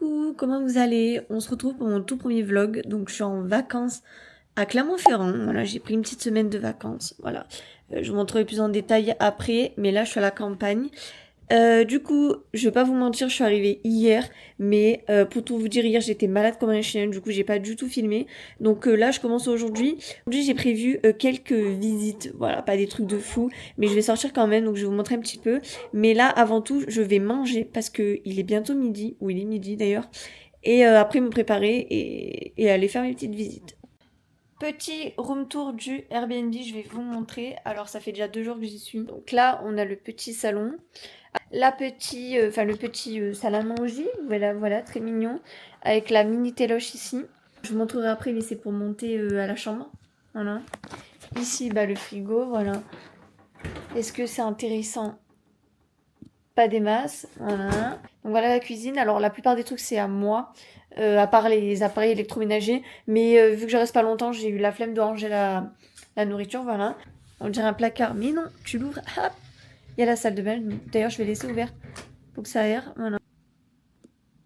Coucou, comment vous allez? On se retrouve pour mon tout premier vlog. Donc je suis en vacances à Clermont-Ferrand. Voilà, j'ai pris une petite semaine de vacances. Voilà, je vous montrerai plus en détail après. Mais là, je suis à la campagne. Du coup, je vais pas vous mentir, je suis arrivée hier, mais pour tout vous dire, hier j'étais malade comme un chien, du coup j'ai pas du tout filmé. Donc là, je commence aujourd'hui. Aujourd'hui, j'ai prévu quelques visites, voilà, pas des trucs de fou, mais je vais sortir quand même, donc je vais vous montrer un petit peu. Mais là, avant tout, je vais manger parce que il est bientôt midi, ou il est midi d'ailleurs, et après me préparer et aller faire mes petites visites. Petit room tour du Airbnb, je vais vous montrer. Alors ça fait déjà 2 jours que j'y suis. Donc là, on a le petit salon. Le petit salle à manger, voilà, voilà, très mignon, avec la mini téloche ici. Je vous montrerai après, mais c'est pour monter à la chambre, voilà. Ici, bah, le frigo, voilà. Est-ce que c'est intéressant? Pas des masses, voilà. Donc voilà la cuisine, alors la plupart des trucs c'est à moi, à part les appareils électroménagers, mais vu que je reste pas longtemps, j'ai eu la flemme de ranger la nourriture, voilà. On dirait un placard, mais non, tu l'ouvres, hop, il y a la salle de bain, d'ailleurs je vais laisser ouvert. Faut que ça aère, voilà.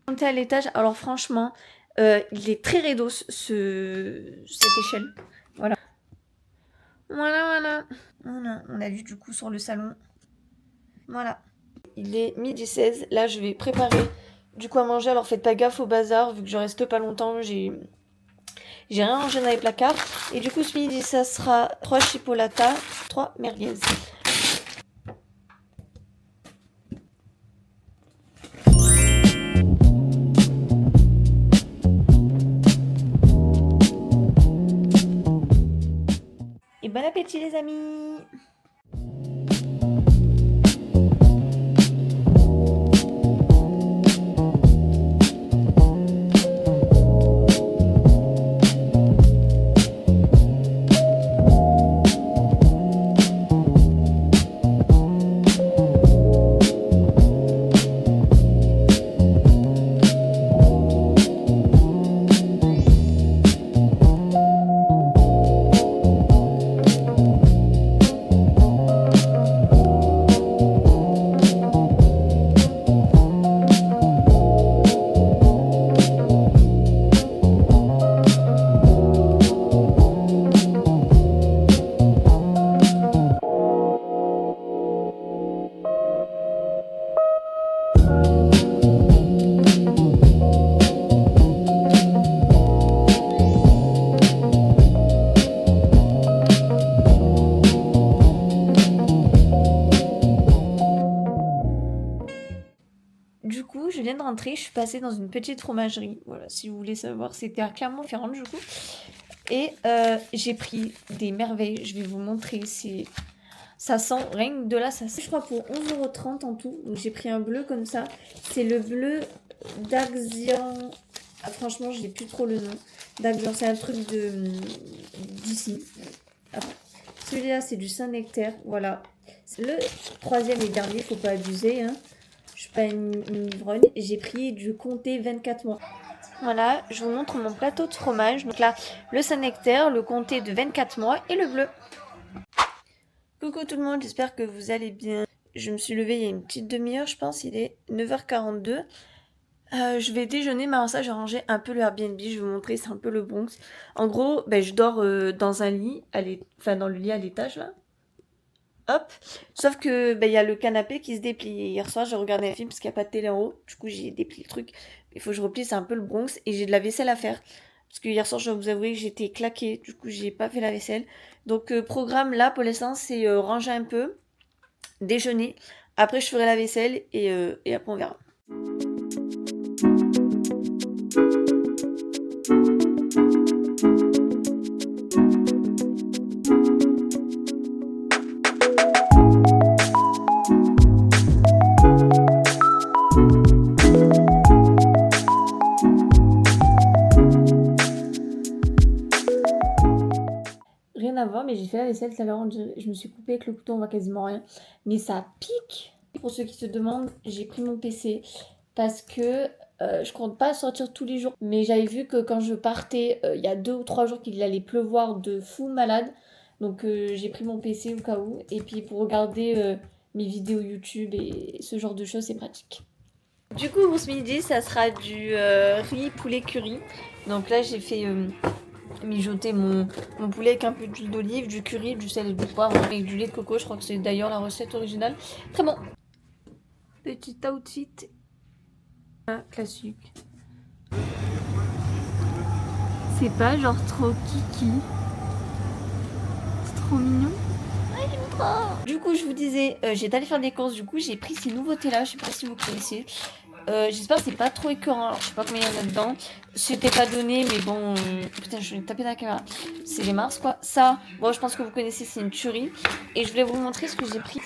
Monter à l'étage, alors franchement, il est très raidos cette échelle. Voilà. Voilà. Voilà, on a vu du coup sur le salon. Voilà. Il est 12h16. Là, je vais préparer du coup à manger. Alors faites pas gaffe au bazar, vu que je reste pas longtemps. J'ai rien rangé dans les placards. Et du coup, ce midi, ça sera 3 chipolatas, 3 merguez. Et bon appétit les amis! Du coup, je viens de rentrer, je suis passée dans une petite fromagerie. Voilà, si vous voulez savoir, c'était à Clermont-Ferrand du coup. Et j'ai pris des merveilles, je vais vous montrer. Ça sent, rien que de là, ça sent. Je crois pour 11,30 € en tout. Donc j'ai pris un bleu comme ça. C'est le bleu d'Axian. Ah, franchement, je n'ai plus trop le nom. D'Axian, c'est un truc d'ici. Ah, celui-là, c'est du Saint-Nectaire. Voilà. Le troisième et dernier, faut pas abuser, hein. Je suis pas une ivrogne. J'ai pris du comté 24 mois. Voilà, je vous montre mon plateau de fromage. Donc là, le Saint-Nectaire, le comté de 24 mois et le bleu. Coucou tout le monde, j'espère que vous allez bien. Je me suis levée il y a une petite demi-heure, je pense, il est 9h42. Je vais déjeuner, mais avant ça, j'ai rangé un peu le Airbnb, je vais vous montrer, c'est un peu le Bronx. En gros, je dors dans un lit, dans le lit à l'étage là. Hop. Sauf que il y a le canapé qui se déplie. Et hier soir, j'ai regardé un film parce qu'il n'y a pas de télé en haut. Du coup, j'ai déplié le truc. Il faut que je replie, c'est un peu le Bronx. Et j'ai de la vaisselle à faire. Parce que hier soir, je dois vous avouer que j'étais claquée. Du coup, j'ai pas fait la vaisselle. Donc, programme là, pour l'instant, c'est ranger un peu, déjeuner. Après, je ferai la vaisselle et après, on verra. Rien à voir, mais j'ai fait la vaisselle tout à l'heure. Je me suis coupée avec le couteau, on voit quasiment rien. Mais ça pique. Pour ceux qui se demandent, j'ai pris mon PC parce que je compte pas sortir tous les jours. Mais j'avais vu que quand je partais, il y a 2 ou 3 jours qu'il allait pleuvoir de fou malade. Donc j'ai pris mon PC au cas où. Et puis pour regarder mes vidéos YouTube et ce genre de choses, c'est pratique. Du coup, pour ce midi, ça sera du riz poulet curry. Donc là, j'ai fait mijoter mon poulet avec un peu d'huile d'olive, du curry, du sel et du poivre avec du lait de coco. Je crois que c'est d'ailleurs la recette originale. Très bon. Petit outfit classique. C'est pas genre trop kiki. C'est trop mignon. Du coup, je vous disais, j'ai allé faire des courses. Du coup, j'ai pris ces nouveautés-là. Je sais pas si vous connaissez. J'espère que c'est pas trop écœurant. Alors, je sais pas combien il y en a dedans. C'était pas donné, mais bon. Putain, je vais taper dans la caméra. C'est les Mars, quoi. Ça, bon, je pense que vous connaissez, c'est une tuerie. Et je voulais vous montrer ce que j'ai pris.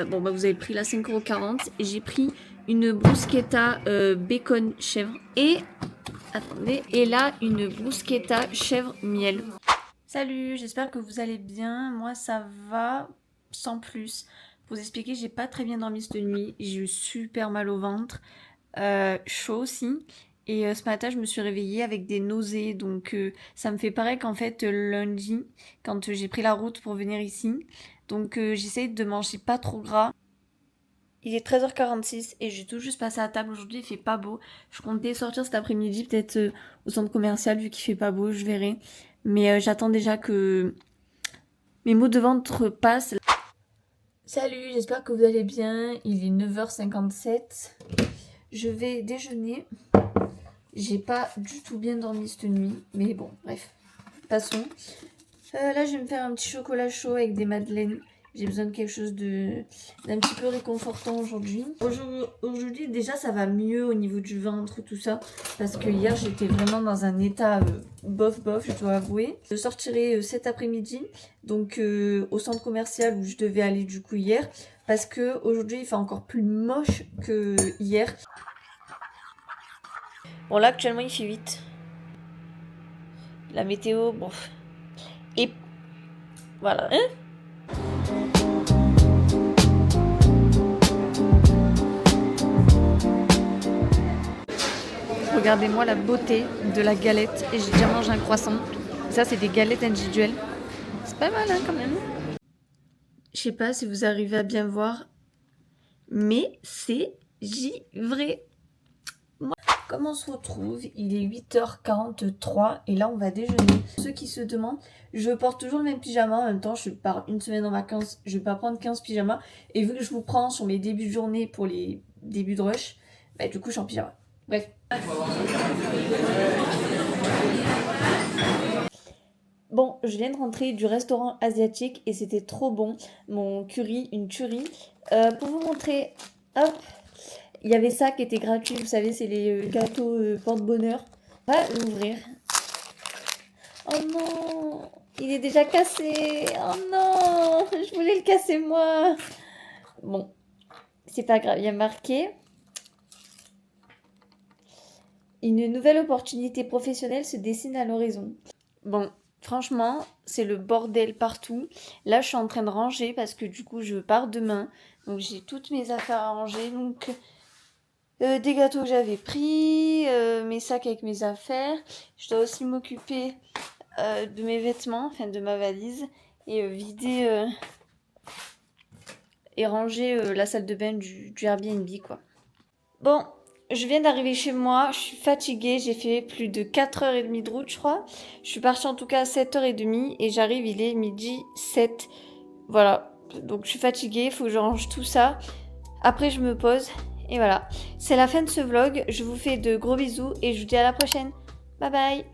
Bon, bah, vous avez pris la 5,40 €. Et j'ai pris une bruschetta bacon chèvre. Et. Attendez. Et là, une bruschetta chèvre miel. Salut, j'espère que vous allez bien. Moi, ça va sans plus. Pour vous expliquer, j'ai pas très bien dormi cette nuit. J'ai eu super mal au ventre, chaud aussi. Et ce matin, je me suis réveillée avec des nausées. Donc, ça me fait pareil qu'en fait, lundi, quand j'ai pris la route pour venir ici. Donc, j'essaye de manger pas trop gras. Il est 13h46 et j'ai tout juste passé à table. Aujourd'hui, il fait pas beau. Je comptais sortir cet après-midi, peut-être au centre commercial, vu qu'il fait pas beau, je verrai. Mais j'attends déjà que mes maux de ventre passent. Salut, j'espère que vous allez bien. Il est 9h57. Je vais déjeuner. J'ai pas du tout bien dormi cette nuit. Mais bon, bref. Passons. Là, je vais me faire un petit chocolat chaud avec des madeleines. J'ai besoin de quelque chose d'un petit peu réconfortant aujourd'hui. Aujourd'hui, déjà, ça va mieux au niveau du ventre, tout ça. Parce que hier, j'étais vraiment dans un état bof, je dois avouer. Je sortirai cet après-midi, donc au centre commercial où je devais aller du coup hier. Parce que aujourd'hui, il fait encore plus moche que hier. Bon, là, actuellement, il fait 8. La météo, bon. Et voilà, hein. Regardez-moi la beauté de la galette. Et j'ai déjà mangé un croissant. Ça, c'est des galettes individuelles. C'est pas mal, hein, quand même. Je sais pas si vous arrivez à bien voir. Mais c'est givré. Comment on se retrouve? Il est 8h43 et là on va déjeuner. Ceux qui se demandent, je porte toujours le même pyjama. En même temps, je pars une semaine en vacances, je vais pas prendre 15 pyjamas. Et vu que je vous prends sur mes débuts de journée pour les débuts de rush, bah du coup je suis en pyjama. Bref. Bon, je viens de rentrer du restaurant asiatique et c'était trop bon. Mon curry, une tuerie. Pour vous montrer, hop. Il y avait ça qui était gratuit, vous savez, c'est les gâteaux porte-bonheur. On va l'ouvrir. Oh non, il est déjà cassé. Oh non, je voulais le casser moi. Bon, c'est pas grave, il y a marqué. Une nouvelle opportunité professionnelle se dessine à l'horizon. Bon, franchement, c'est le bordel partout. Là, je suis en train de ranger parce que du coup, je pars demain. Donc, j'ai toutes mes affaires à ranger. Donc... des gâteaux que j'avais pris, mes sacs avec mes affaires. Je dois aussi m'occuper de mes vêtements, enfin de ma valise, et vider et ranger la salle de bain du Airbnb, quoi. Bon, je viens d'arriver chez moi, je suis fatiguée, j'ai fait plus de 4h30 de route, je crois. Je suis partie en tout cas à 7h30 et j'arrive, il est midi 7. Voilà, donc je suis fatiguée, il faut que je range tout ça. Après, je me pose. Et voilà, c'est la fin de ce vlog. Je vous fais de gros bisous et je vous dis à la prochaine. Bye bye.